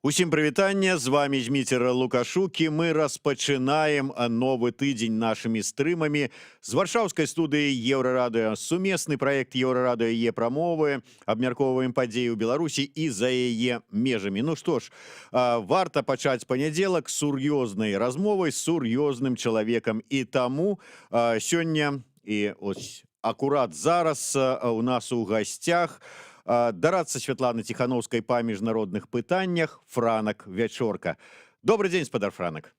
Усім прывітанне, з вами Зміцер Лукашук, і мы распачынаем новы тыдзень нашымі стрымамі з варшаўскай студыі Еўрарадыё. Сумесны праект Еўрарадыё Е-прамовы, абмяркоўваем падзеі ў Беларусі і за яе межамі. Ну што ж, варта пачаць панядзелак сур'ёзнай размовай з сур'ёзным чалавекам. І таму сёння, і ось акурат зараз у нас у гасцях дарадца Святланы Ціхановскай па міжнародных пытаннях Франак Вячорка. Добрый день, спадар Франак.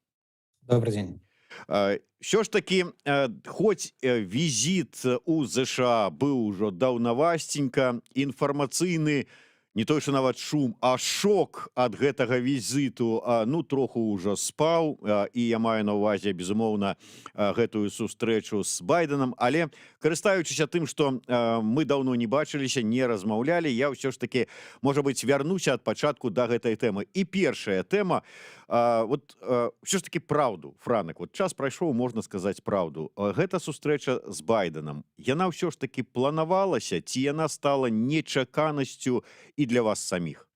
Добрый день. Що ж таки, хоць візіт у ЗША быў ужо даўнавасценька, інфармацыйны не той, што нават шум, а шок ад гэтага візіту, ну, троху ўжо спаў, і я маю на ўвазе, безумоўна, гэтую сустрэчу з Байденам, але, карыстаючыся тым, што мы даўно не бачыліся, не размаўлялі, я ўсё ж таки, можа быць, вярнуся ад пачатку да гэтай тэмы. І першая тэма, ўсё ж таки праўду, Франак, час прайшоў, можна сказаць праўду. Гэта сустрэча з Байденам, яна ўсё ж таки планавалася, ці яна стала нечаканасцю і для вас саміх?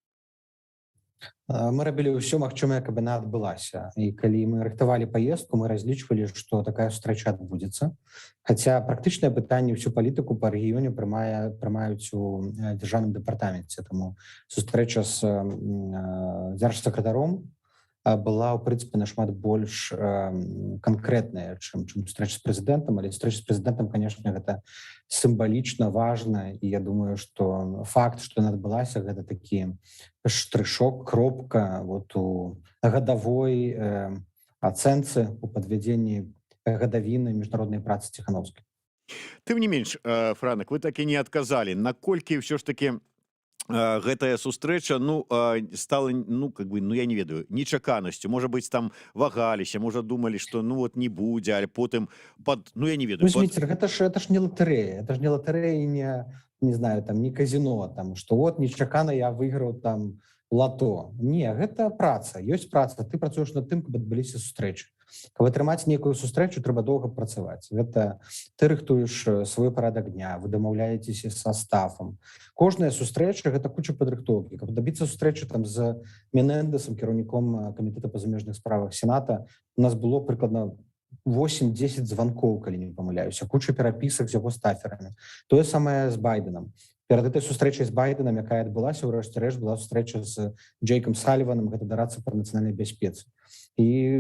Мы рабілі ўсё магчымае, каб яна адбылася. І калі мы рыхтавалі паездку, мы разлічвалі, што такая сустрэча адбудзецца. Хаця практычнае пытанне, ўсю палітыку па рэгіёне прымаюць у дзяржаўным дэпартаменце. Таму сустрэча з дзяржсакратаром была, ў прынцыпе, нашмат больш канкрэтная, чым сустрэча з прэзідэнтам, але сустрэча з прэзідэнтам, канешне, гэта сімвалічна важна, і я думаю, што факт, што яна адбылася, гэта такі штрышок, кропка у гадавой ацэнцы у падвядзенні гадавіны міжнароднай працы Ціхановскай. Тым не менш, Франак, вы так і не адказалі, наколькі ўсё ж таки гэтая сустрэча стала, я не ведаю, нечаканасцю. Можа быць, там вагаліся, можа думалі, што не будзе, але потым я не ведаю. Зміцер, гэта ж не латарэя, это ж не латарэя, не знаю, там не казино, там што нечакана я выйграў там лато. Не, гэта праца, ёсць праца. Ты працуеш над тым, каб адбыліся сустрэчы. Каб атрымаць нейкую сустрэчу, трэба доўга працаваць. Гэта ты рыхтуеш свой парадак дня, вы дамаўляецеся са стафам. Кожная сустрэча гэта куча падрыхтоўкі. Каб дабіцца сустрэчы там з Менендесам, кіраўніком камітэта па замежных справах Сената, у нас было прыкладна 8-10 званкоў, калі не памыляюся, куча перапісак з яго стаферамі. Тое самае з Байденам. Перад этой сустрэчай з Байденам, якая адбылася, ў рэшце рэшт была сустрэча з Джейком Саліванам, гэта дарадца па нацыянальнай бяспецы. І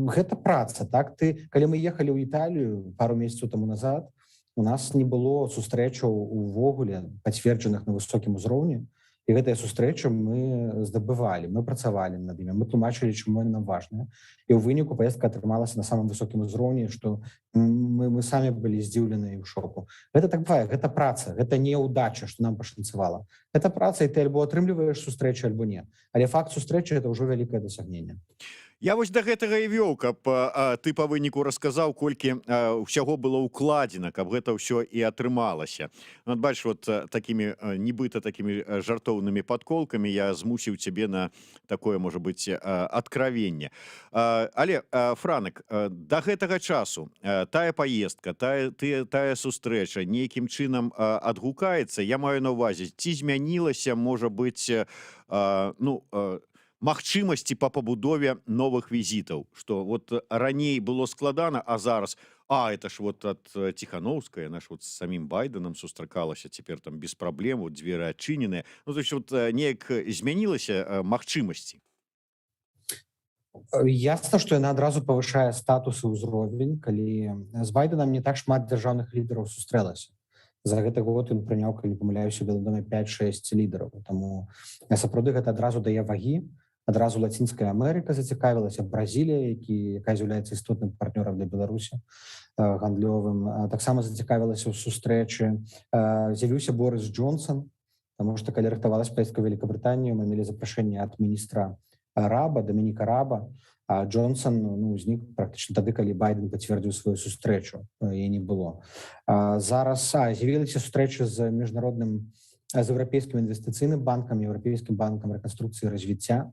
гэта праца, так? Калі мы ехалі ў Італію пару месяцаў таму назад, у нас не было сустрэчаў увогуле пацверджаных на высокім узроўні, і гэтыя сустрэчы мы здабывалі, мы працавалі над імі, мы тлумачылі, чаму яна важная. І ў выніку паездка атрымалася на самым высокім узроўні, што мы самі былі здзіўленыя і ў шоку. Гэта так бывае, гэта праца, гэта не ўдача, што нам пашанцавала. Гэта праца, і ты альбо атрымліваеш сустрэчу, альбо не. Але факт сустрэчы гэта ўжо вялікае дасягненне. Я вось да гэтага і вёў, каб ты па выніку расказаў, колькі ўсяго было ўкладзена, каб гэта ўсё і атрымалася. Бачыш, такімі нібыта такімі жартоўнымі падколкамі я змусіў цябе на такое, можа быць, адкравенне. Але, Франак, да гэтага часу тая паездка, тая сустрэча нейкім чынам адгукаецца, я маю на ўвазе, ці змянілася, можа быць, магчымасці па пабудове новых візітаў, што раней было складана, а зараз, это ж ад Ціхановскай, яна ж з самім Байденам сустракалася, цяпер там без праблем, дзверы адчыненыя. Неяк змянілася магчымасці? Ясна, што яна адразу павышае статус і ўзровень, калі з Байденам не так шмат дзяржаўных лідараў сустрэлася. За гэты год ён прыняў, калі памыляюся, у Белым доме 5-6 лідараў. Таму сапраўды гэта адразу дае вагі. Адразу Лацінская Амерыка зацікавілася, Бразілія, якая з'яўляецца істотным партнёрам для Беларусі гандлёвым, таксама зацікавілася ў сустрэчы. З'явіўся Борис Джонсон, таму што калі рыхтавалася паездка ў Великабрытанію, мы мелі запрашэнне ад міністра Раба, Дамініка Раба, а Джонсон узнік практычна тады, калі Байден пацвердзіў сваю сустрэчу, яе не было. Зараз з'явіліся сустрэчы з еўрапейскім інвестыцыйным банкам, еўрапейскім банкам рэканструкцыі і развіцця.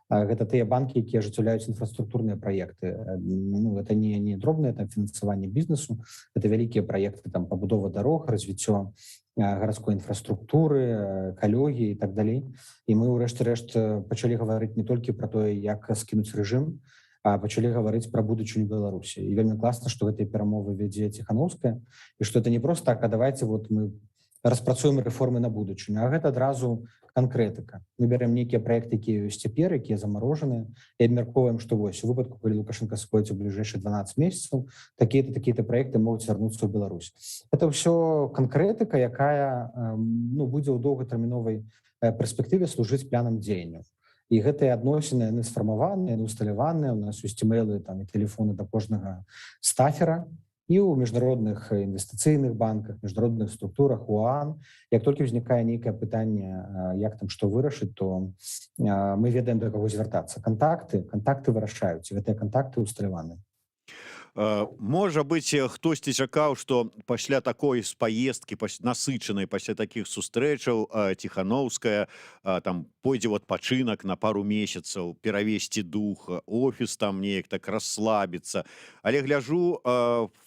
Гэта тыя банкі, якія ажыццяўляюць інфраструктурныя праекты. Ну, это не дробнае там фінансаванне бізнесу, это вялікія праекты, там пабудова дарог, развіццё гарадской інфраструктуры, экалогіі і так далей. І мы ў рэшце-рэшт пачалі гаварыць не толькі пра тое, як скінуць рэжым, а пачалі гаварыць пра будучыню Беларусі. І вельмі класна, што гэтыя перамовы вядзе Ціханаўская, і што это не проста так, а давайте вот мы распрацуем рэформы на будучыню, а гэта адразу канкрэтыка. Мы бярем нейкія праекты, якія ёсць цяпер, якія замарожаныя, і абмяркоўваем, што вось у выпадку, калі Лукашенко сходзіць у бліжэйшыя 12 месяцаў, такія-то праекты могуць вярнуцца ў Беларусь. Это ўсё канкрэтыка, якая будзе ў доўгатэрміновай перспектыве служыць планам дзеянняў. І гэтыя адносіны, яны сфармаваныя, яны усталяваныя, у нас ёсць имейлы там, і тэлефоны да кожнага стафера, і ў міжнародных інвестыцыйных банках, міжнародных структурах, УАН. Як толькі ўзнікае нейкае пытанне, як там што вырашыць, то мы ведаем, да каго звяртацца. Кантакты вырашаюць, і гэтыя кантакты усталяваныя. Можа быць, хтосьці чакаў, што пасля такой паездкі насычанай, пасля такіх сустрэчаў Ціханаўская там пойдзе ў адпачынак на пару месяцаў, перавесці дух, офіс там неяк так расслабіцца. Але гляжу,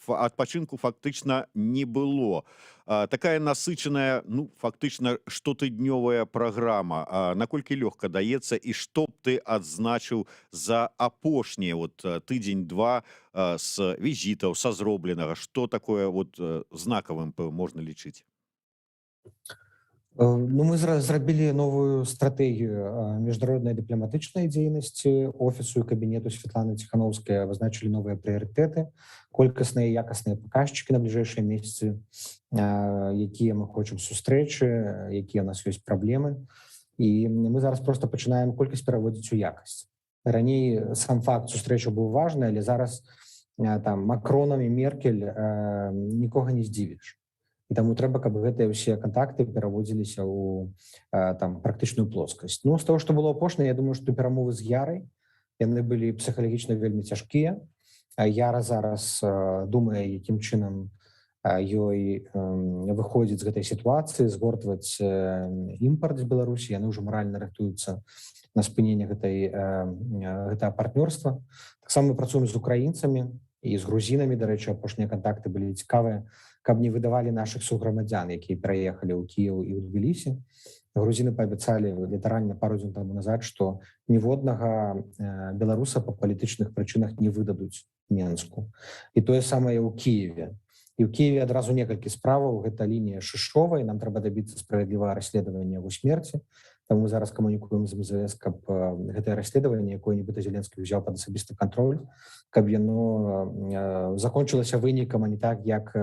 адпачынку фактычна не было. Такая насычаная, фактычна штотыднёвая праграма. Наколькі лёгка даецца, і што б ты адзначыў за апошнія тыдзень-два з візітаў, са зробленага? Што такое знакавым можна лічыць? Мы зрабілі новую стратэгію міжнароднай дыпламатычнай дзейнасці офісу і кабінету Святланы Ціханаўскай, вызначылі новыя прыярытэты, колькасныя і якасныя паказчыкі на бліжэйшыя месяцы, якія мы хочам сустрэчы, якія ў нас ёсць праблемы. І мы зараз проста пачынаем колькасць пераводзіць у якасць. Раней сам факт сустрэчы быў важны, але зараз там Макронам і Меркель нікога не здзівіш. І таму трэба, каб гэтыя ўсе кантакты пераводзіліся ў практычную плоскасць. З таго, што было апошняе, я думаю, што перамовы з Ярай, яны былі псіхалагічна вельмі цяжкія. Яра зараз думае, якім чынам ёй выходзіць з гэтай сітуацыі, згортваць імпарт з Беларусі, яны ўжо маральна рыхтуюцца на спыненне гэтага партнёрства. Таксама мы працуем з украінцамі і з грузінамі, дарэчы, апошнія кантакты былі цікавыя, каб не выдавалі нашых суграмадзян, якія пераехалі ў Кіеў і ў Тбілісі. Грузіны паабяцалі літаральна пару дзён таму назад, што ніводнага беларуса па палітычных прычынах не выдадуць Менску. І тое самае ў Кіеве. І ў Кіеве адразу некалькі справаў, гэта лінія Шышова, і нам трэба дабіцца справядлівага расследавання ў смерці. Таму мы зараз камунікуем з МЗС, каб гэтае расследаванне, якое нібыта Зеленскі ўзяў пад асабісты кантроль, каб яно закончылася вынікам, а не так, як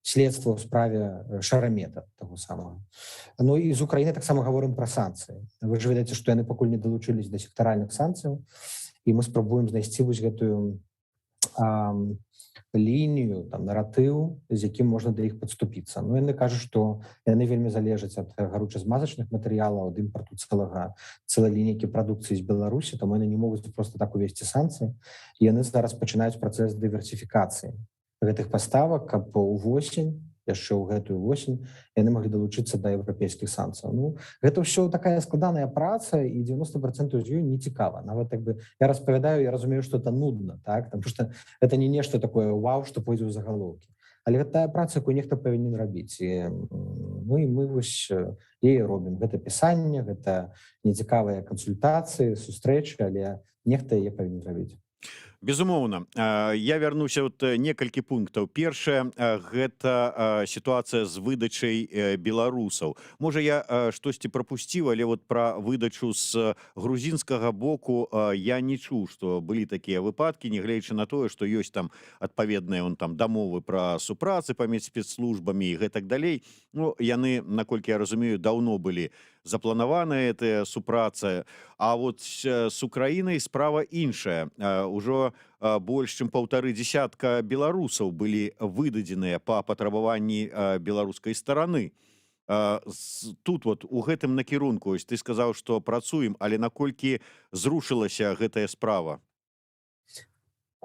следства ў справе Шарамета таго самага. Ну і з Украіны таксама гаворым пра санкцыі. Вы ж ведаеце, што яны пакуль не далучылись да сектаральных санкцыяў, і мы спрабуем знайсці вось гэтую лінію, наратыў, з якім можна да іх падступіцца. Ну, яны кажуць, што яны вельмі залежаць ад гаручазмазачных матэрыялаў, ад імпарту цэлай лінейкі прадукцыі з Беларусі, таму яны не могуць проста так увесці санкцыі. І яны зараз пачынаюць працэс дыверсіфікацыі гэтых паставак, каб увосень, яшчэ ў гэтую восень, яны маглі далучыцца да еўрапейскіх санкцыяў. Ну, гэта ўсё такая складаная праца, і 90% з ёй не цікава. Нават я распавядаю, я разумею, што это нудна, так? Таму што гэта не нешта такое вау, што пойдзе ў загалоўкі. Але гэта тая праца, якую нехта павінен рабіць. І мы вось яе робім. Гэта пісанне, гэта нецікавыя кансультацыі, сустрэчы, але нехта яе павінен рабіць. Безумоўна, я вярнуся некалькі пунктаў. Першае, гэта сітуацыя з выдачай беларусаў. Можа, я штосьці прапусціў, але пра выдачу з грузінскага боку я не чуў, што былі такія выпадкі, нягледзячы на тое, што ёсць там адпаведныя дамовы пра супрацы паміж спецслужбамі і гэтак далей. Ну, яны, наколькі я разумею, даўно былі запланаваныя гэтыя супрацы. А з Украінай справа іншая. Ужо больш чым 1,5 беларусаў былі выдадзеныя па патрабаванні беларускай стараны. Тут у гэтым накірунку ты сказаў, што працуем, але наколькі зрушылася гэтая справа?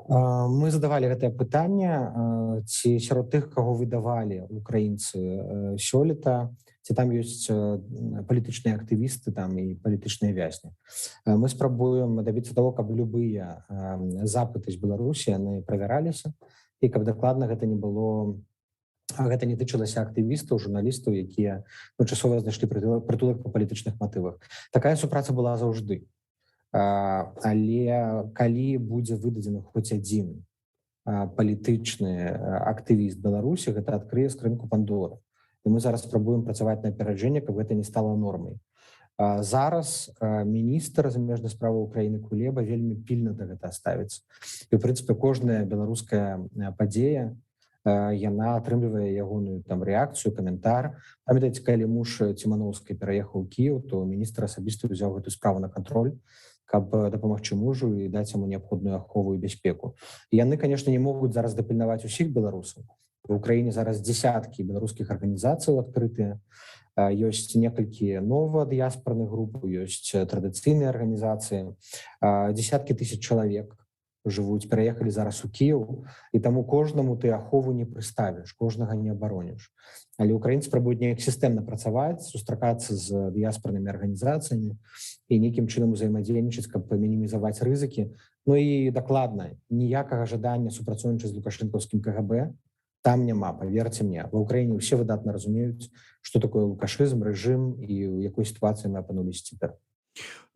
Мы задавалі гэтае пытанне, ці сярод тых, каго выдавалі украінцы сёлета, ці там ёсць палітычныя актывісты там і палітычныя вязні. Мы спрабуем дабіцца того, каб любыя запыты з Беларусі яны правяраліся і каб дакладна гэта не было, гэта не тычылася актывістаў, журналістаў, якія часова знайшлі прытулак па палітычных матывах. Такая супраца была заўжды. Але калі будзе выдадзены хоць адзін палітычны актывіст Беларусі, гэта адкрые скрынку Пандоры. І мы зараз спрабуем працаваць на апераджэнне, каб гэта не стала нормай. Зараз міністр замежных справаў Украіны Кулеба вельмі пільна да гэта ставіцца. І, ў прынцыпе, кожная беларуская падзея, яна атрымлівае ягоную там рэакцыю, каментар. Памятаеце, калі муж Цімановскай пераехаў у Кіеў, то міністр асабіста ўзяў гэту справу на кантроль, каб дапамагчы мужу і даць яму неабходную ахову і бяспеку. І яны, конечно, не могуць зараз дапільнаваць усіх беларусаў. В Украіне зараз дзесяткі беларускіх арганізацыяў адкрытыя. Ёсць некалькі новадыяспорных груп, ёсць традыцыйныя арганізацыі. Десяткі тысяч чалавек жывуць, пераехалі зараз у Кіеў, і таму кожнаму ты ахову не прыставіш, кожнага не абароніш. Але украінцы спрабуюць неяк сістэмна працаваць, сустракацца з дыяспорнымі арганізацыямі і нейкім чынам узаемадзейнічаць, каб мінімізаваць рызыкі. Ну і дакладна, ніякага жадання супрацоўнічаць з лукашэнкаўскім КГБ там няма, паверце мне. Ва ўкраіне ўсе выдатна разумеюць, што такое лукашызм, рэжым і ў якой сітуацыі мы апынуліся цяпер.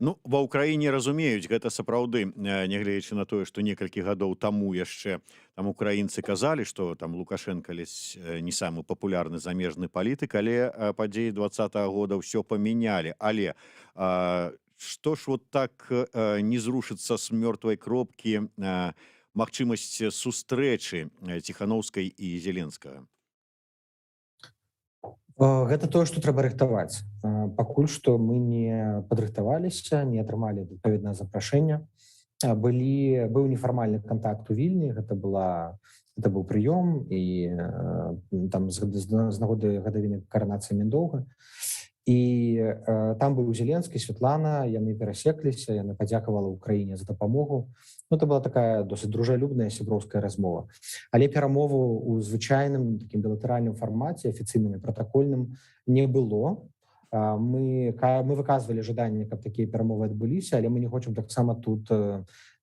Ну, ва ўкраіне разумеюць, гэта сапраўды, нягледзячы на тое, што некалькі гадоў таму яшчэ там украінцы казалі, што там Лукашенко не самы папулярны замежны палітык, але падзеі 20-го года ўсё памянялі. Але што ж вот так не зрушыцца з мёртвай кропкі магчымасць сустрэчы Ціхановскай і Зеленскага? Гэта тое, што трэба рыхтаваць. Пакуль што мы не падрыхтаваліся, не атрымалі адпаведнае запрашэнне. Быў нефармальны контакт у Вільні, гэта быў прыём і там з нагоды гадавіны каранацыі Міндоўга. І там быў Зеленскі, Святлана, яны перасекліся, яны падзякавала Украіне за дапамогу. Ну, это была такая досыць дружалюбная сяброўская размова. Але перамову ў звычайным такім білатэральным фармаце, афіцыйным і пратакольным, не было. Мы выказвалі жаданне, каб такія перамовы адбыліся, але мы не хочам таксама тут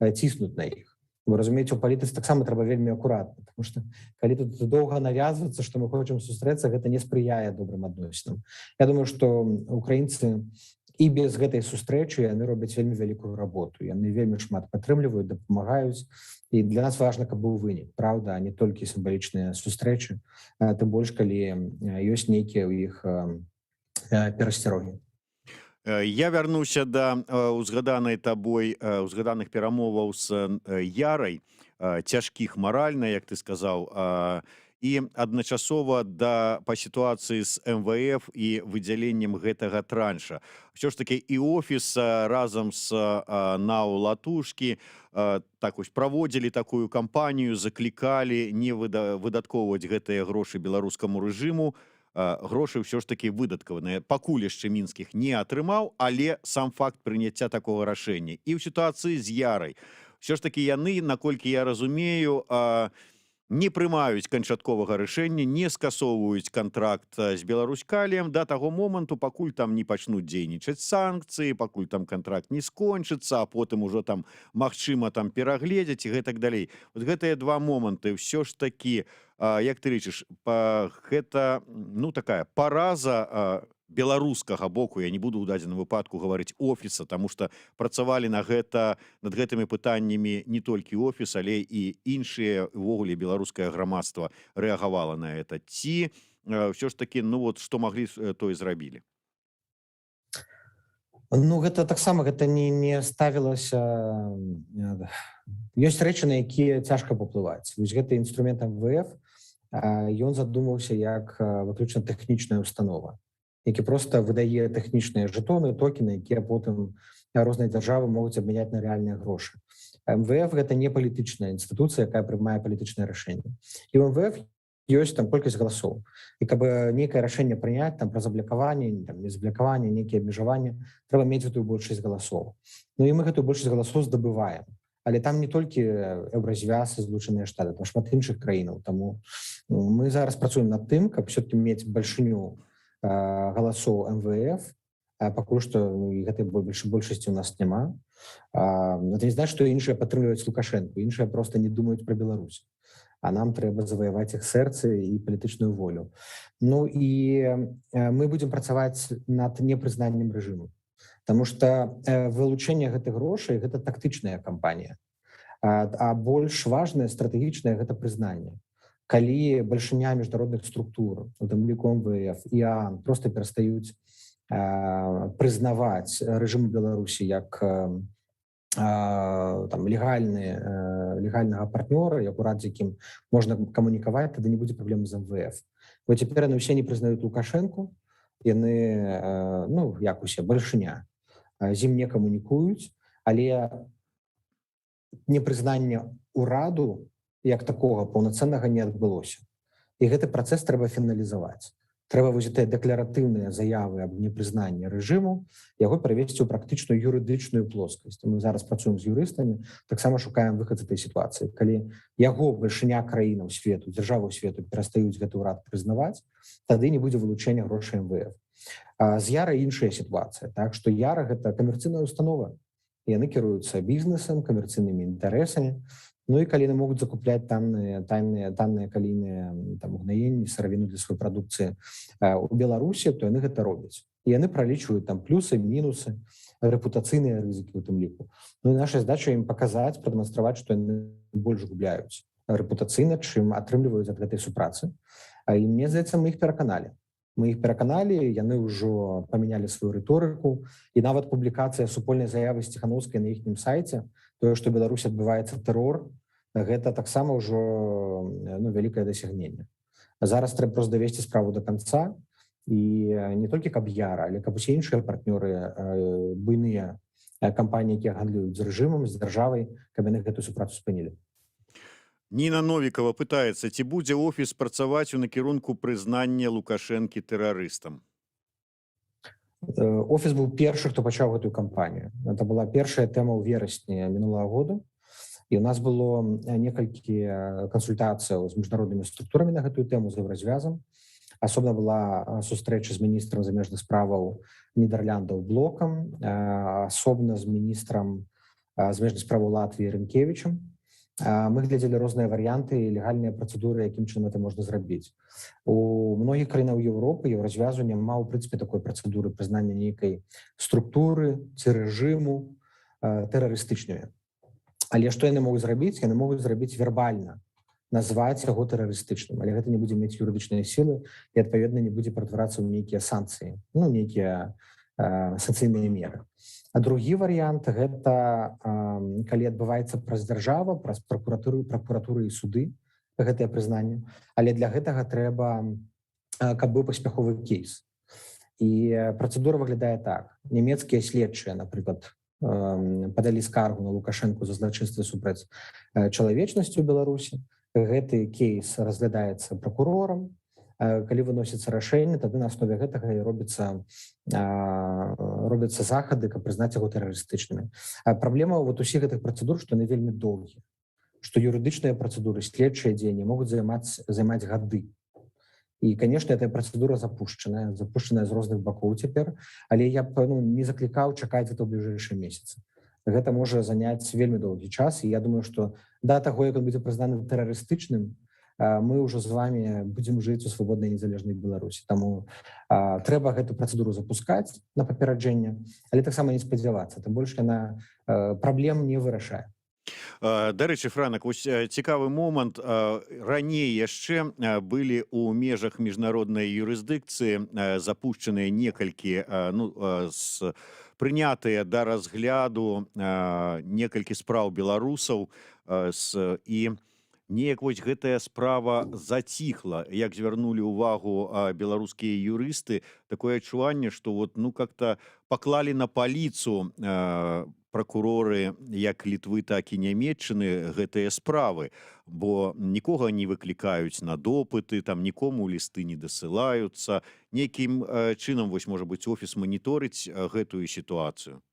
ціснуць на іх. Вы разумееце, у палітыцы таксама трэба вельмі акуратна, потому што калі тут доўга навязвацца, што мы хочам сустрэцца, гэта не спрыяе добрым адносінам. Я думаю, што украінцы і без гэтай сустрэчы яны робяць вельмі вялікую работу. Яны вельмі шмат падтрымліваюць, дапамагаюць. І для нас важна, каб быў вынік, правда, а не толькі сімвалічныя сустрэчы, тым больш, калі ёсць нейкія ў іх перасцярогі. Я вярнуся да узгаданых перамоваў з Ярай, цяжкіх маральна, як ты сказаў, і адначасова па сітуацыі з МВФ і выдзяленнем гэтага транша. Ўсё ж такі і офіс разам з НАУ «Латушкі» так вось праводзілі такую кампанію, заклікалі не выдаткоўваць гэтыя грошы беларускаму рэжыму. Грошы ўсё ж такі выдаткаваныя. Пакуль яшчэ мінскіх не атрымаў, але сам факт прыняцця такога рашэння. І ў сітуацыі з Ярай. Ўсё ж такі яны, наколькі я разумею, не прымаюць канчатковага рашэння, не скасоўваюць кантракт з Беларуськаліем да таго моманту, пакуль там не пачнуць дзейнічаць санкцыі, пакуль там кантракт не скончыцца, а потым ужо там магчыма там перагледзяць і гэтак далей. Вот гэтыя два моманты ўсё ж такі, як ты лічыш, гэта такая параза беларускага боку, я не буду ў дадзеным выпадку гаварыць офіса, таму што працавалі над гэтымі пытаннямі не толькі офіс, але і іншыя, увогуле беларускае грамадства рэагавала на гэта. Ці ўсё ж такі, што маглі, то і зрабілі? Гэта таксама не ставілася. Ёсць рэчы, на якія цяжка паплываць. Вось гэты інструмент МВФ, ён задумаўся як выключна тэхнічная установа, які проста выдае тэхнічныя жэтоны, токены, якія потым розныя дзяржавы могуць абмяняць на рэальныя грошы. МВФ гэта не палітычная інстытуцыя, якая прымае палітычнае рашэнне. І ў МВФ ёсць там колькасць галасоў. І каб нейкае рашэнне прыняць там пра заблокаванне, незаблокаванне, нейкія абмежаванні, трэба мець гэтую большасць галасоў. Ну і мы гэтую большасць галасоў здабываем. Але там не толькі Еўразвяз і Злучаныя Штаты, там шмат іншых краінаў. Таму мы зараз працуем над тым, каб все-таки мець бальшыню галасоў МВФ, пакуль што гэтай большасці у нас няма. Это не значит, што іншыя падтрымліваюць Лукашэнку, іншыя проста не думаюць пра Беларусь. А нам трэба заваяваць іх сэрцы і палітычную волю. Ну і мы будзем працаваць над непрызнаннем рэжыму, таму што вылучэнне гэтых грошай гэта тактычная кампанія, а больш важнае стратэгічнае гэта прызнанне. Калі бальшыня міжнародных структур, у тым ліку МВФ і ААН проста перастаюць прызнаваць рэжым Беларусі як легальнага партнёра, як урад, з якім можна камунікаваць, тады не будзе праблем з МВФ. Бо цяпер яны ўсе не прызнаюць Лукашэнку, яны, як усе, бальшыня, з ім не камунікуюць, але непрызнанне ўраду як такога паўнацэннага не адбылося. І гэты працэс трэба фіналізаваць. Трэба вось гэтыя дэкларатыўныя заявы аб непрызнанні рэжыму яго перавесці ў практычную юрыдычную плоскасць. Мы зараз працуем з юрыстамі, таксама шукаем выхад з этой сітуацыі. Калі яго бальшыня краінаў свету, дзяржаваў свету перастаюць гэты ўрад прызнаваць, тады не будзе вылучэння грошай МВФ. З Яра іншая сітуацыя. Так што Яра гэта камерцыйная установа. Яны кіруюцца бізнесам, камерцыйнымі інтарэсамі. Ну і калі яны могуць закупляць танныя калійныя угнаенні, сыравіну для сваёй прадукцыі у Беларусі, то яны гэта робяць. І яны пралічваюць там плюсы, мінусы, рэпутацыйныя рызыкі ў тым ліку. Ну і наша задача ім паказаць, прадэманстраваць, што яны больш губляюць рэпутацыйна, чым атрымліваюць ад гэтай супрацы. І мне здаецца, мы іх пераканалі. Яны ўжо памянялі сваю рыторыку, і нават публікацыя супольнай заявы з Ціханаўскай на іхнім сайце, тое, што Беларусь адбываецца тэрор, гэта таксама ўжо вялікае дасягненне. Зараз трэба проста давесці справу да канца, і не толькі каб Яра, але каб усе іншыя партнёры, буйныя кампаніі, якія гандлююць з рэжымам, з дзяржавай, каб яны гэтую супрацу спынілі. Ніна Новікова пытаецца, ці будзе офіс працаваць у накірунку прызнання Лукашэнкі тэрарыстам? Офіс быў першы, хто пачаў гэтую кампанію. Это была першая тэма ў верасні мінулага года. І у нас было некалькі кансультацыяў з міжнароднымі структурамі на гэтую тэму з Еўразвязам. Асобна была сустрэча з міністрам замежных справаў Нідэрляндаў Блокам, асобна з міністрам замежных справаў Латвіі Рынкевічам. Мы глядзелі розныя варыянты і легальныя працэдуры, якім чынам это можна зрабіць. У многіх краінаў Еўропы, Еўразвязу няма, ў прынцыпе, такой працэдуры прызнання нейкай структуры ці рэжыму тэрарыстычнымі. Але што яны могуць зрабіць? Яны могуць зрабіць вербальна, назваць яго тэрарыстычным, але гэта не будзе мець юрыдычныя сілы і, адпаведна, не будзе пратварацца ў нейкія санкцыі, нейкія санкцыйныя меры. А другі варыянт – гэта калі адбываецца праз дзяржаву, праз пракуратуры і суды, гэтае прызнанне. Але для гэтага трэба, каб быў паспяховы кейс. І працэдура выглядае так. Нямецкія следчыя, напрыклад, падалі скаргу на Лукашэнку за злачынствы супраць чалавечнасці ў Беларусі. Гэты кейс разглядаецца пракурорам. Калі выносіцца рашэнне, тады на аснове гэтага і робяцца захады, каб прызнаць яго тэрарыстычнымі. Праблема усіх гэтых працэдур, што яны вельмі доўгія, што юрыдычныя працэдуры, следчыя дзеянні могуць займаць гады. І, канешне, эта працэдура запушчаная з розных бакоў цяпер, але я б не заклікаў чакаць гэта ў бліжэйшыя месяцы. Гэта можа заняць вельмі доўгі час, і я думаю, што да таго, як ён будзе прызнаны тэрарыстычным, мы ўжо з вами будзем жыць у свабоднай незалежнай Беларусі. Таму трэба гэту працэдуру запускаць на папераджэнне, але таксама не спадзявацца, тым больш яна праблем не вырашае. Дарэчы, Франак, вось цікавы момант. Раней яшчэ былі ў межах міжнароднай юрысдыкцыі запушчаныя некалькі прынятыя да разгляду некалькі спраў беларусаў і неяк вось гэтая справа заціхла. Як звярнулі ўвагу беларускія юрысты, такое адчуванне, што как-то паклалі на паліцу пракуроры як Літвы, так і Нямецчыны гэтыя справы, бо нікога не выклікаюць на допыты, там нікому лісты не дасылаюцца. Нейкім чынам, можа быць, офіс маніторыць гэтую сітуацыю?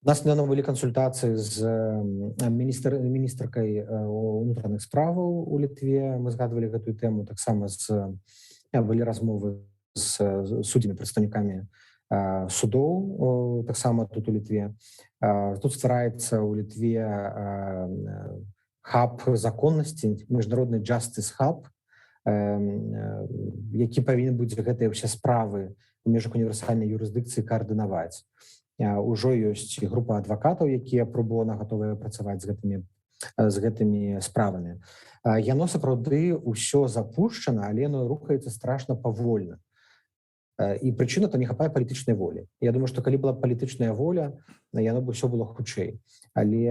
У нас недавно были консультации с министркой внутренних справ у Литве. Мы згадывали эту тему так само с былі размовы з суддзямі, прадстаўнікамі судоў, таксама тут у Літве. Тут ствараецца ў Літве хаб законнасці, міжнародны Justice Hub, які павінен будзе гэтыя ўсе справы у межах універсальнай юрысдыкцыі каардынаваць. Ужо ёсць група адвакатаў, якія пробона гатовыя працаваць з гэтымі справамі. Яно сапраўды ўсё запушчана, але яно рухаецца страшна павольна. І прычына то не хапае палітычнай волі. Я думаю, што калі была палітычная воля, яно бы ўсё было хутчэй. Але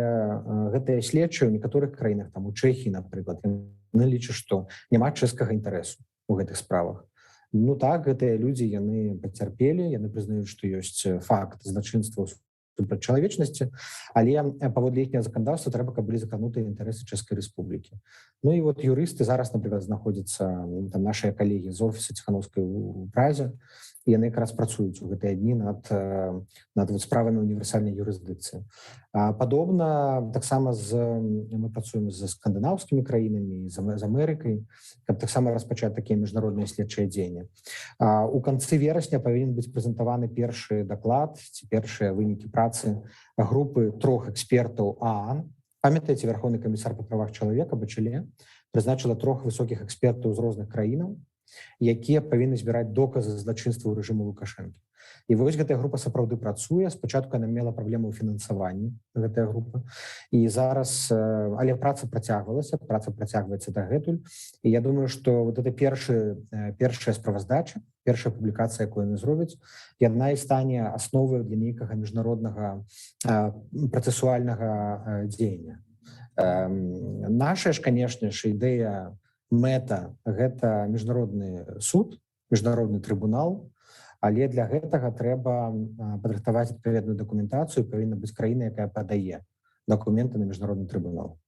гэтыя следчыя ў некаторых краінах, там у Чэхіі, напрыклад, яны лічаць, што няма чэшскага інтарэсу ў гэтых справах. Ну так, гэтыя людзі, яны пацярпелі, яны прызнаюць, што ёсць факт злачынства супраць чалавечнасці, але паводле іхняга заканадаўства трэба, каб былі заканутыя інтарэсы Чэшскай Рэспублікі. Ну і вот юрысты зараз, напрыклад, знаходзяцца, там нашыя калегі з офіса Ціханаўскай у Празе, і яны якраз працуюць у гэтыя дні над справамі універсальнай юрысдыкцыі. Падобна, таксама мы працуем з скандынаўскімі краінамі, з Амерыкай, каб таксама распачаць такія міжнародныя следчыя дзеянні. У канцы верасня павінен быць прэзентаваны першы даклад ці першыя вынікі працы групы 3 экспертаў ААН. Памятаеце, Верховны камісар па правах чалавека Бачэле прызначыла 3 высокіх экспертаў з розных краінаў, якія павінны збіраць доказы злачынства ў рэжыму Лукашэнкі. І вось гэтая група сапраўды працуе. Спачатку яна мела праблему ў фінансаванні, гэтая група. І зараз, але праца працягваецца дагэтуль. І я думаю, што вот это першая справаздача, першая публікацыя, якую яны зробяць, яна і стане асновай для нейкага міжнароднага працэсуальнага дзеяння. Наша ж, канешне ж, ідэя, мэта – гэта міжнародны суд, міжнародны трыбунал, але для гэтага трэба падрыхтаваць адпаведную дакументацыю, павінна быць краіна, якая падае дакументы на міжнародны трыбунал.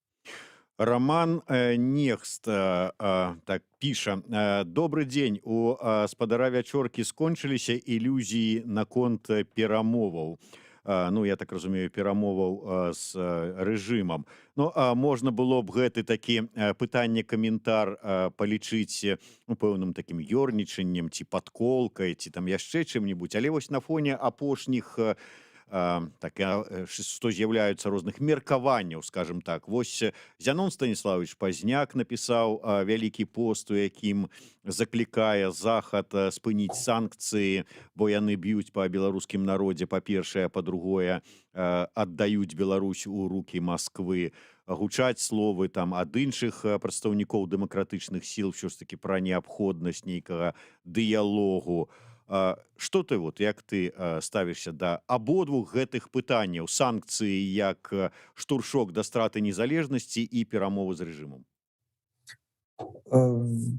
Роман Нехст так піша: добрый дзень, у спадара вячоркі скончыліся ілюзіі наконт перамоваў. Ну, я так разумею, перамоваў з рэжымам. Ну, можна было б гэты такі пытанне-каментар палічыць пэўным такім ёрнічаннем ці падколкай, ці там яшчэ чым-небудзь, але вось на фоне апошніх што з'яўляюцца розных меркаванняў, скажем так. Вось Зянон Станіславович Пазняк напісаў вялікі пост, у якім заклікае Захад спыніць санкцыі, бо яны б'юць па беларускім народзе, па-першае, па-другое, аддаюць Беларусь у рукі Масквы. Гучаць словы там ад іншых прадстаўнікоў дэмакратычных сіл ўсё ж такі пра неабходнасць нейкага дыялогу. Што ты, як ты ставішся да абодвух гэтых пытанняў: санкцыі як штуршок да страты незалежнасці і перамовы з рэжымам?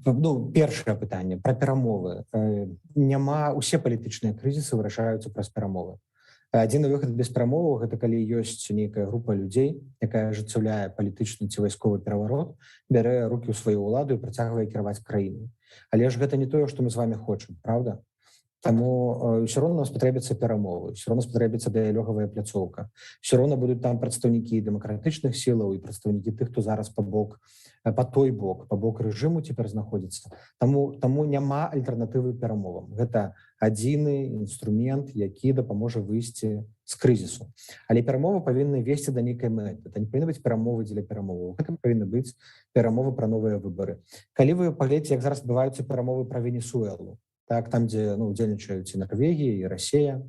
Ну, першае пытанне пра перамовы. Усе палітычныя крызісы вырашаюцца праз перамовы. Адзіны выхад без перамоваў – гэта калі ёсць нейкая група людзей, якая ажыццяўляе палітычны ці вайсковы пераварот, бярэ рукі ў сваю ўладу і працягвае кіраваць краінай. Але ж гэта не тое, што мы з вами хочам, правда? Таму ўсё роўна нам спатрэбяцца перамовы, ўсё роўна спатрэбіцца дыялогавая пляцоўка. Ўсё роўна будуць там прадстаўнікі дэмакратычных сілаў і прадстаўнікі тых, хто зараз па бок рэжыму цяпер знаходзіцца. Таму няма альтэрнатывы перамовам. Гэта адзіны інструмент, які дапаможа выйсці з крызісу. Але перамовы павінны весці да нейкай мэты. Гэта не павінны быць перамовы дзеля перамоваў. Гэта павінны быць перамовы пра новыя выбары. Калі вы паглядзіце, як зараз адбываюцца перамовы пра Венесуэлу, так, там, дзе удзельнічаюць і Нарвегія, і Расія,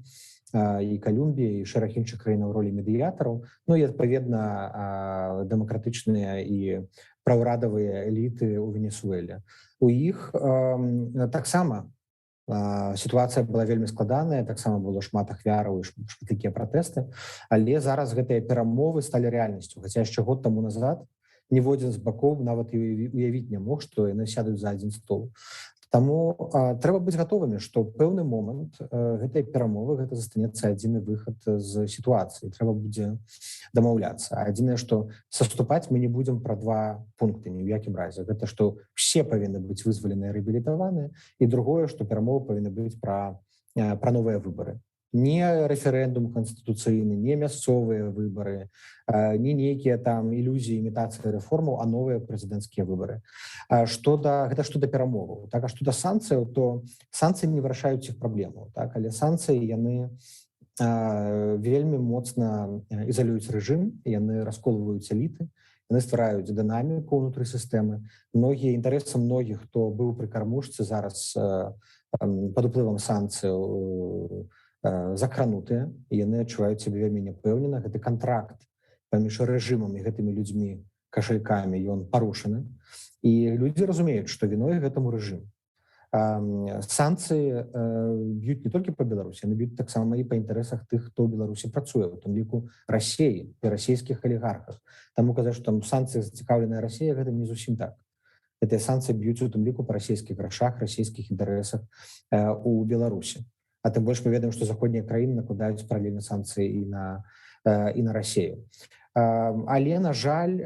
і Калумбія, і шэраг іншых краінаў у ролі медыятараў, ну і, адпаведна, дэмакратычныя і праўрадавыя эліты ў Венесуэле. У іх таксама сітуацыя была вельмі складаная, таксама было шмат ахвяраў і шматлікія пратэсты, але зараз гэтыя перамовы сталі рэальнасцю. Хаця яшчэ год таму назад ніводзін з бакоў нават і уявіць не мог, што яны сядуць за адзін стол. Таму трэба быць гатовымі, што ў пэўны момант гэтай перамовы гэта застанецца адзіны выхад з сітуацыі. Трэба будзе дамаўляцца. Адзінае, што саступаць мы не будзем пра два пункты ні ў якім разе. Гэта што ўсе павінны быць вызваленыя, рэабілітаваныя, і другое, што перамовы павінны быць пра новыя выбары. не рэферэндум канстытуцыйны, не мясцовыя выбары, не нейкія там ілюзіі імітацыі рэформаў, а новыя прэзідэнцкія выбары. Гэта што да перамоваў. Так, а што да санкцыяў, то санкцыі не вырашаюць іх праблему. Так, але санкцыі яны вельмі моцна ізалююць рэжым, яны расколваюць эліты, яны ствараюць дынаміку ўнутры сістэмы. Інтарэсы многіх, хто быў пры кармушцы, зараз пад уплывам санкцыяў закранутыя, і яны адчуваюць сябе вельмі няпэўнена. Гэты кантракт паміж рэжымам і гэтымі людзьмі, кашалькамі, ён парушаны. І людзі разумеюць, што віной гэтаму рэжым. Санкцыі б'юць не толькі па Беларусі, яны б'юць таксама і па інтарэсах тых, хто ў Беларусі працуе, у тым ліку Расіі і расійскіх алігархах. Таму казаць, што там санкцыі зацікаўленая Расія, гэта не зусім так. Гэтыя санкцыі б'юць у тым ліку па расійскіх грашах, расійскіх інтарэсах у Беларусі. А тым больш мы ведаем, што заходнія краіны накладаюць паралельна санкцыі і на Расію. Але, на жаль,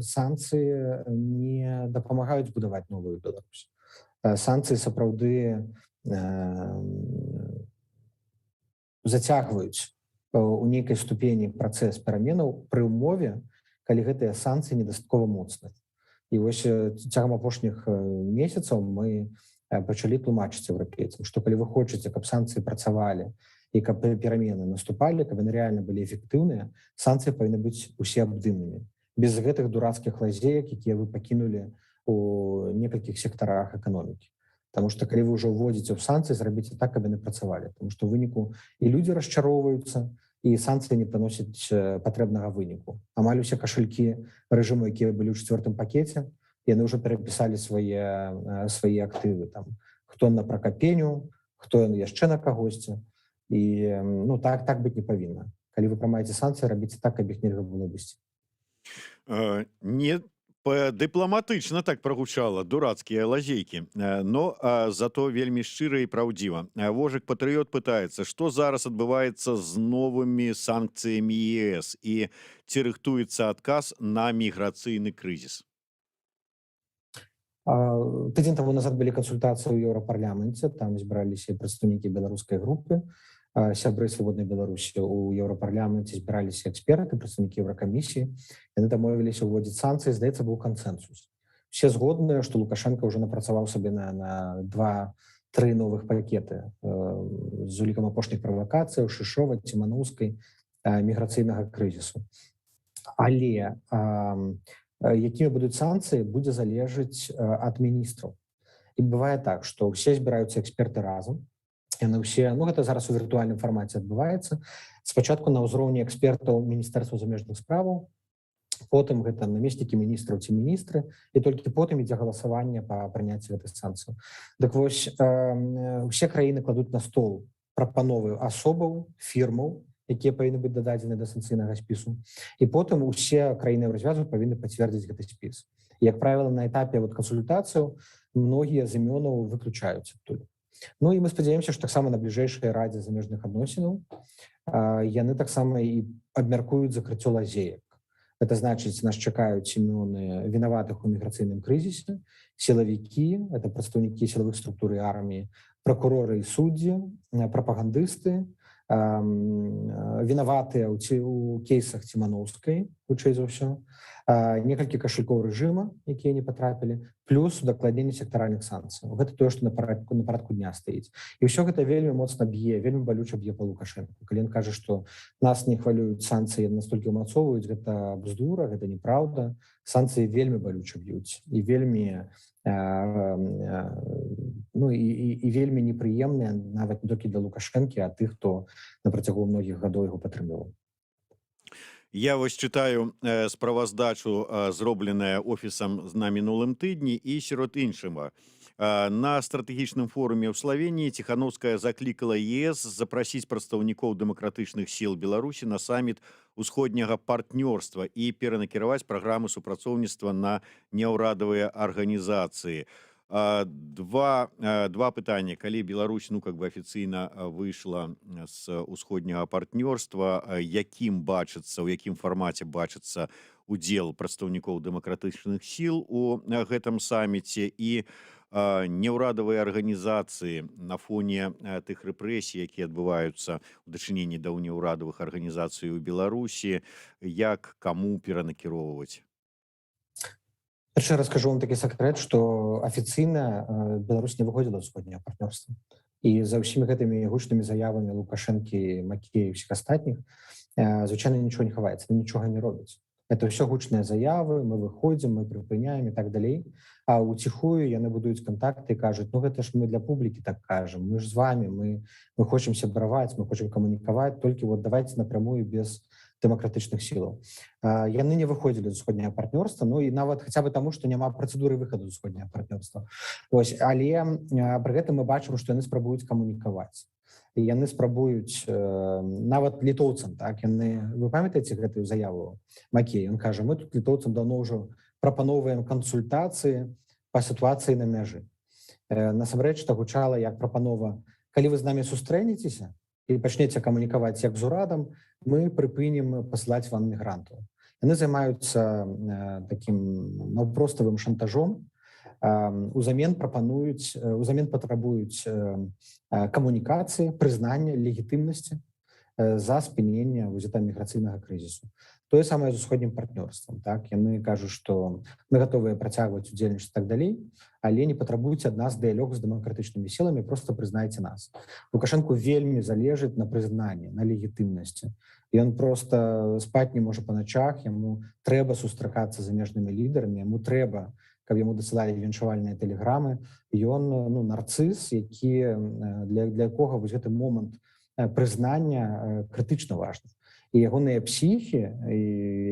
санкцыі не дапамагаюць будаваць новую Беларусь. Санкцыі сапраўды зацягваюць у нейкай ступені працэс пераменаў пры ўмове, калі гэтыя санкцыі недастаткова моцныя. І вось цягам апошніх месяцаў мы пачалі тлумачыць еўрапейцам, што калі вы хочаце, каб санкцыі працавалі і каб перамены наступалі, каб яны рэальна былі эфектыўныя, санкцыі павінны быць усе абдымнымі. Без гэтых дурацкіх лазеек, якія вы пакінулі у некалькіх сектарах эканомікі. Таму што калі вы ўжо ўводзіце ў санкцыі, зрабіце так, каб яны працавалі. Таму што ў выніку і людзі расчароўваюцца, і санкцыі не прыносяць патрэбнага выніку. Амаль усе кашалькі рэжыму, якія былі ў 4-м пакеце, яны ўжо перапісалі свае актывы. Там, хто на Пракапеню, хто яшчэ на кагосьці. І так быць не павінна. Калі вы прымаеце санкцыі, рабіце так, каб іх нельга было высці. Не дыпламатычна так прагучала, дурацкія лазейкі, но зато вельмі шчыра і праўдзіва. Вожык Патрыёт пытаецца, што зараз адбываецца з новымі санкцыямі ЕС і ці рыхтуецца адказ на міграцыйны крызіс? Тыдзень таму назад былі кансультацыі ў Еўрапарламенце, там збіраліся прадстаўнікі беларускай групы, сябры свабоднай Беларусі. У Еўрапарламенце збіраліся эксперты, прадстаўнікі Еўракамісіі. Яны дамовіліся ўводзіць санкцыі, здаецца, быў кансэнсус. Все згодныя, што Лукашенко ўжо напрацаваў сабе на 2-3 новых пакеты з улікам апошніх правакацыяў, Шышова, Ціманаўскай, міграцыйнага крызісу. Але якімі будуць санкцыі, будзе залежыць ад міністраў. І бывае так, што ўсе збіраюцца эксперты разам. Яны ўсе, гэта зараз у віртуальным фармаце адбываецца. Спачатку на ўзроўні экспертаў Міністэрства замежных справаў, потым гэта намеснікі міністраў ці міністры, і толькі потым ідзе галасаванне па прыняцці гэтых санкцыяў. Дык вось, усе краіны кладуць на стол прапановы асобаў, фірмаў, якія павінны быць дададзены да санкцыйнага спісу. І потым усе краіны Еўразвязу павінны пацвердзіць гэты спіс. Як правіла, на этапе кансультацыяў многія з імёнаў выключаюць адтуль. І мы спадзяемся, што таксама на бліжэйшай радзе замежных адносінаў яны таксама і абмяркуюць закрыццё лазеек. Гэта значыць, нас чакаюць імёны вінаватых у міграцыйным крызісе, сілавікі, это прадстаўнікі сілавых структур і арміі, пракуроры і суддзі, прапагандысты, вінаватыя ў кейсах Ціманаўскай, хутчэй за ўсё, некалькі кашалькоў рэжыма, якія не патрапілі, плюс удакладненне сектаральных санкцыяў. Гэта тое, што на парадку дня стаіць. І ўсё гэта вельмі моцна б'е, вельмі балюча б'е па Лукашенку. Калі ён кажа, што нас не хвалююць санкцыі, настолькі ўмацоўваюць, гэта бздура, гэта неправда. Санкцыі вельмі балюча б'юць і вельмі вельмі непрыемныя нават не толькі для Лукашэнкі, а тых, хто на працягу многіх гадоў яго падтрымліваў. Я вось чытаю справаздачу, зробленая офісам на мінулым тыдні, і сярод іншага. На стратэгічным форуме ў Славеніі Ціханаўская заклікала ЕС запрасіць прадстаўнікоў дэмакратычных сіл Беларусі на саміт усходняга партнёрства і перанакіраваць праграмы супрацоўніцтва на няўрадавыя арганізацыі. Два пытання. Калі Беларусь афіцыйна выйшла з усходняга партнёрства, у якім фармаце бачыцца удзел прадстаўнікоў дэмакратычных сіл у гэтым саміце, і неўрадавыя арганізацыі на фоне тых рэпрэсій, якія адбываюцца ў дачыненні да неўрадавых арганізацый у Беларусі, як каму перанакіроўваць? Яшчэ раскажу вам такі сакрэт, што афіцыйна Беларусь не выходзіла з усходняга партнёрства. І за ўсімі гэтымі гучнымі заявамі Лукашэнкі, Макея і ўсіх астатніх звычайна нічого не хаваецца, нічога не робіць. Это ўсё гучныя заявы, мы выходзім, мы прыпыняем і так далей. А ўціхую яны будуюць кантакты і кажуць: ну гэта ж мы для публікі так кажам, мы ж з вами, мы хочам сябраваць, мы хочам камунікаваць, толькі вот давайте напрямую без дэмакратычных сілаў. Яны не выходзілі з усходняга партнёрства, ну і нават хаця бы таму, што няма працэдуры выхаду з усходняга партнёрства. Вось, але пры гэтым мы бачым, што яны спрабуюць камунікаваць. І яны спрабуюць нават літоўцам, так, яны, вы памятаеце гэтую заяву Макей? Ён кажа: мы тут літоўцам даўно ўжо прапаноўваем кансультацыі па сітуацыі на мяжы. Насамрэч, это гучала як прапанова: калі вы з намі сустрэнецеся і пачнеце камунікаваць як з урадам, мы прыпынім пасылаць вам мігрантаў. Яны займаюцца такім наўпроставым шантажом, узамен патрабуюць камунікацыі, прызнання легітымнасці за спынення міграцыйнага крызісу. Тое самае з усходнім партнёрствам. Так? Яны кажуць, што мы гатовыя працягваць удзельнічаць так далей, але не патрабуйце ад нас дыялогу з дэмакратычнымі сіламі, проста прызнайце нас. Лукашэнку вельмі залежыць на прызнанні, на легітымнасці. Ён проста спаць не можа па начах, яму трэба сустракацца з замежнымі лідарамі, яму трэба, каб яму дасылалі віншавальныя тэлеграмы. Ён нарцыс, які, для якога вось гэты момант прызнання крытычна важны. І ягоныя псіхі,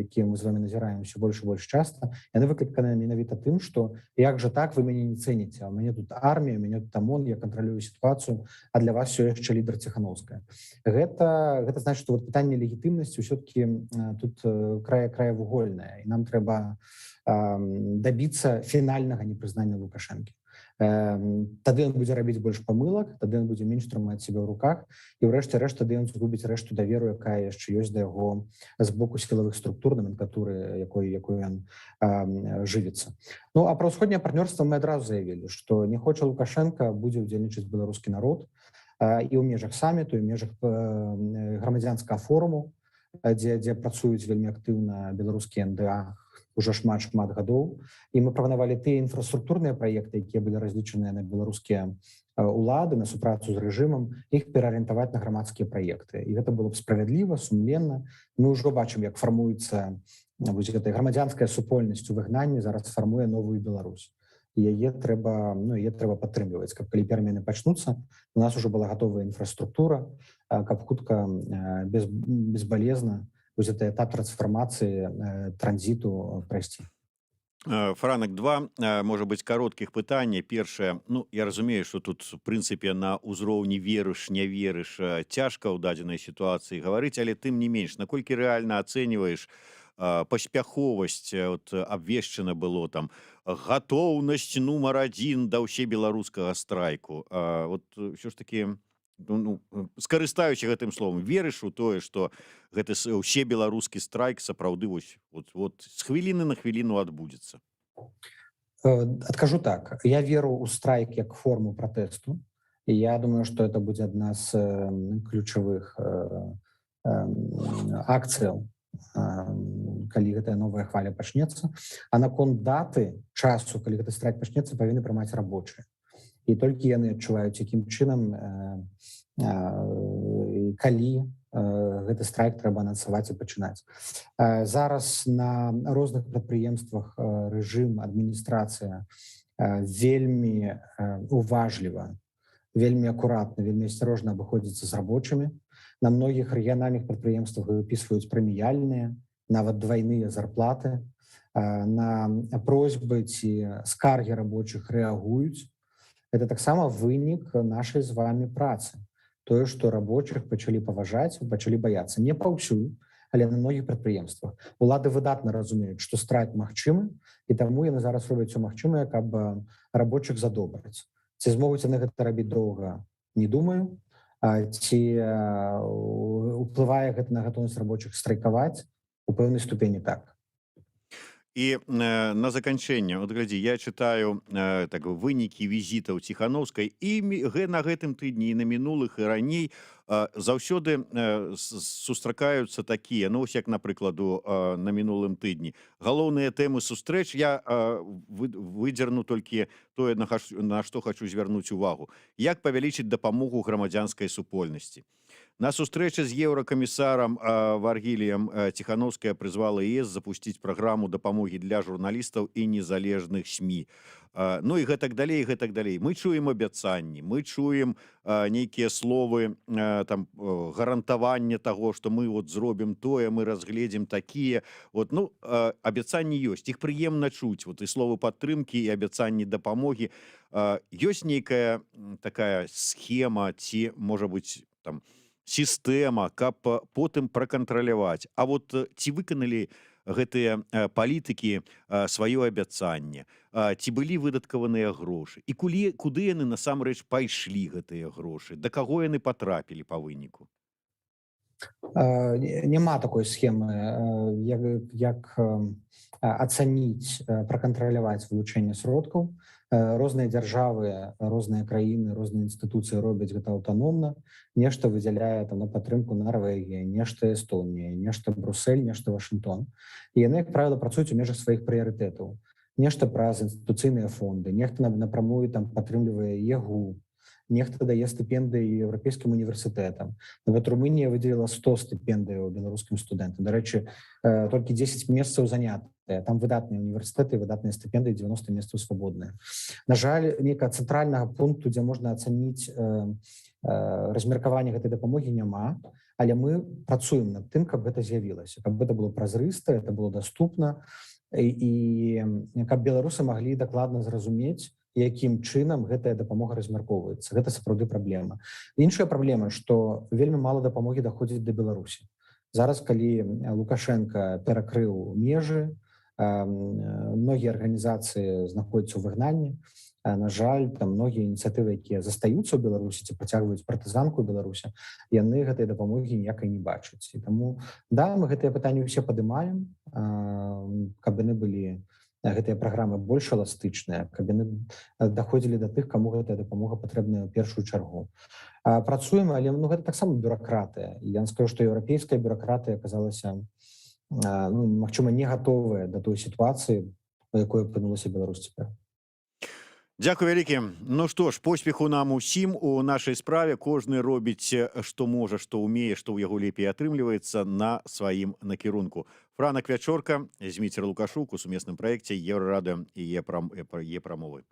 якія мы з вами назіраем ўсё больш і больш часта, яны выкліканыя менавіта тым, што як жа так, вы мяне не цэніце, а ў мяне тут армія, у мяне тут ОМОН, я кантралюю сітуацыю, а для вас все яшчэ лідар Ціхановская. Гэта значыць, што вот пытанне легітымнасці ўсё-таки тут краевугольнае, і нам трэба дабіцца фінальнага непрызнання Лукашэнкі. Тады ён будзе рабіць больш памылак, тады ён будзе менш трымаць себе ў руках, і ўрэшце рэшт тады ён згубіць рэшту даверу, якая яшчэ ёсць да яго з боку сілавых структур, номенклатуры, якой ён жывіцца. Ну а пра ўсходняе партнёрства мы адразу заявілі, што не хоча Лукашенка, будзе ўдзельнічаць беларускі народ і ў межах саміту, і ў межах грамадзянскага форуму, дзе працуюць вельмі актыўна беларускія НДА уже шмат гадоў. І мы прапанавалі тыя інфраструктурныя праекты, якія былі разлічаныя на беларускія улады, на супрацу з рэжымам, іх пераарыентаваць на грамадскія праекты. І гэта было б справядліва, сумленна. Мы ўжо бачым, як фармуецца гэтая грамадзянская супольнасць у выгнанні, зараз фармуе новую Беларусь. І яе трэба падтрымліваць, каб калі перамены пачнуцца, у нас ужо была гатовая інфраструктура, каб хутка, безбалезна вось гэты этап трансфармацыі транзіту прайсці. Франак, два, можа быць, кароткіх пытання. Першае, ну, я разумею, што тут, в прынцыпе, на ўзроўні верыш, не верыш, цяжка ў дадзенай сітуацыі гаварыць, але тым не менш, наколькі рэальна ацэньваеш паспяховасць, от абвешчана было там гатоўнасць нумар 1 да ўсебеларускага страйку. Вот ўсё ж такі, скарыстаючы гэтым словом, верыш у тое, што гэты ўсебеларускі страйк сапраўды вот з хвіліны на хвіліну адбудзецца? Адкажу так, я веру ў страйк як форму пратэсту, і я думаю, што это будзе адна з ключавых акцыяў, калі гэтая новая хваля пачнецца. А наконт даты, часу, калі гэты страйк пачнецца, павінны прымаць рабочыя. І толькі яны адчуваюць, якім чынам, калі гэты страйк трэба анансаваць і пачынаць. Зараз на розных прадпрыемствах рэжым, адміністрацыя вельмі уважліва, вельмі акуратна, вельмі асцярожна абыходзіцца з рабочымі. На многіх рэгіянальных прадпрыемствах выпісваюць прэміяльныя, нават двайныя зарплаты. На просьбы ці скаргі рабочых рэагуюць. Это таксама вынік нашай з вами працы. Тое, што рабочых пачалі паважаць, пачалі баяцца. Не паўсюль, але на многіх прадпрыемствах. Улады выдатна разумеюць, што страйк магчымы, і таму яны зараз робяць усё магчымае, каб рабочых задобраць. Ці змогуць яны гэта рабіць доўга, не думаю. Ці уплывае гэта на гатоўнасць рабочых страйкаваць? У пэўнай ступені так. І на заканчэнне от глядзі я чытаю так вынікі візітаў ціханаўскай і на гэтым тыдні і на мінулых і раней заўсёды сустракаюцца такія, ну ось як напрыкладу на мінулым тыдні галоўныя тэмы сустрэч. Я выдзерну толькі тое, на што хачу звярнуць увагу: як павялічыць дапамогу грамадзянскай супольнасці. На сустрэчы з еўракамісарам Варгіліем Ціханаўская прызвала ЕС запусціць праграму дапамогі для журналістаў і незалежных СМІ. Ну і гэтак далей, гэтак далей. Мы чуем абяцанні, мы чуем нейкія словы там гарантавання таго, што мы вот зробім тое, мы разгледзім такія. Вот, ну, абяцанні ёсць, іх прыемна чуць. Вот і словы падтрымкі, і абяцанні дапамогі. Ёсць нейкая такая схема ці, можа быць, там сістэма, каб потым пракантраляваць. А вот ці выканалі гэтыя палітыкі сваё абяцанне, ці былі выдаткаваныя грошы, і куды яны насамрэч пайшлі, гэтыя грошы, да каго яны патрапілі па выніку? Няма такой схемы, як ацаніць, пракантраляваць вылучэнне сродкаў. Розныя дзяржавы, розныя краіны, розныя інстытуцыі робяць гэта аўтаномна. Нешта выдзяляе там на падтрымку Нарвегія, нешта Эстонія, нешта Брусэль, нешта Вашынгтон. І яны, як правіла, працуюць у межах сваіх прыярытэтаў. Нешта праз інстытуцыйныя фонды, нехта напрамую там падтрымлівае ЕГУ, нехта дае стыпендыі еўрапейскім універсітэтам. Нават Румынія выдзеліла 100 стыпендыяў беларускім студэнтам. Дарэчы, толькі 10 месцаў занятыя. Там выдатныя універсітэты, выдатныя стыпендыі, 90 месцаў свабодныя. На жаль, нейкага цэнтральнага пункту, дзе можна ацаніць размеркаванне гэтай дапамогі, няма. Але мы працуем над тым, каб гэта з'явілася, каб гэта было празрыста, это было даступна, і каб беларусы маглі дакладна зразумець, якім чынам гэтая дапамога размяркоўваецца. Гэта сапраўды праблема. Іншая праблема, што вельмі мала дапамогі даходзіць да Беларусі. Зараз, калі Лукашенко перакрыў межы, многія арганізацыі знаходзяцца ў выгнанні. На жаль, там многія ініцыятывы, якія застаюцца ў Беларусі ці працягваюць партызанку ў Беларусі, яны гэтай дапамогі ніякай не бачаць. І таму, да, мы гэтыя пытанні ўсе падымаем, каб яны былі, гэтыя праграмы больш эластычныя, каб яны даходзілі да тых, каму гэтая дапамога патрэбная ў першую чаргу. Працуем, але гэта таксама бюракратыя. Я скажу, што еўрапейская бюракратыя аказалася, магчыма, не гатовая да той сітуацыі, у якой апынулася Беларусь цяпер. Дзякуй вялікі. Ну што ж, поспеху нам усім у нашай справе. Кожны робіць, што можа, што ўмее, што ў яго лепей атрымліваецца на сваім накірунку. Франак Вячорка, Зміцер Лукашук у сумесным праекце Еўрарадыё і Е-прамовы.